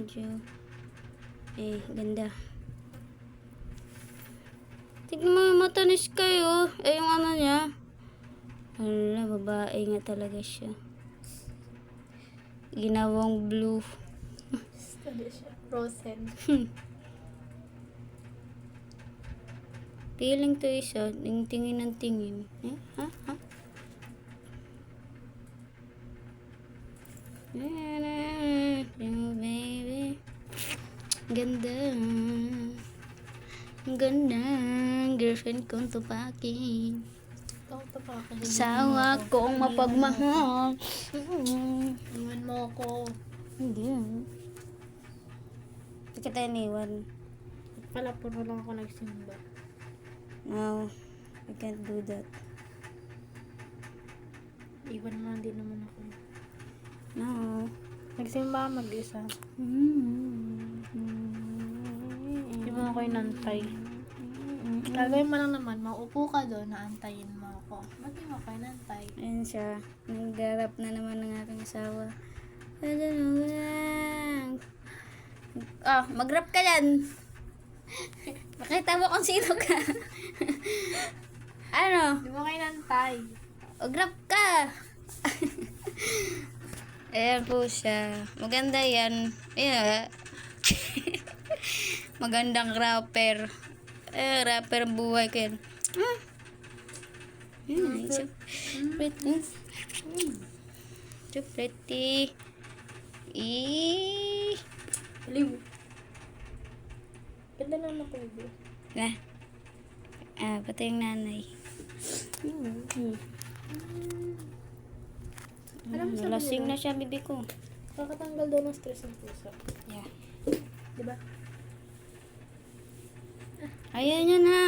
medyo ganda. Tignan mo yung mata ni Sky, oh. Yung ano niya. Hala, babae nga talaga siya. Ginawang blue. Study siya. Frozen. Feeling to isa. Tingin ng tingin. Ha? Baby. Ganda. Ganda. Girlfriend kong tupakin. Sawa kong mapagmahal. Iwan mo ako. Hindi. Hindi kita iniwan. Pala, puro lang ako nagsimba. No, I can't do that. Iwan mo din naman ako. No. Nagsimba mag-isa. Hindi mo ako inantay. Gagawin mo lang naman, maupo ka doon, naantayin mo ako. Ba't di mo ako inantay? Ayun siya. Nagdarap na naman ng aking asawa. Ano lang. Oh, mag-rap ka dyan. Makita mo kung sino ka. Ano? Di mo ako inantay. Mag-rap ka. Ayan po siya. Maganda yan. Yeah. Magandang rapper. Rapper ang buhay ko yan. So pretty. So pretty. Liw. Ganda lang ako liw. Na. Pati yung nanay. Alam mo sa Lasing na siya, bibi ko. Kakatanggal daw ng stress ng puso. Yeah. Diba? Ayan yun na.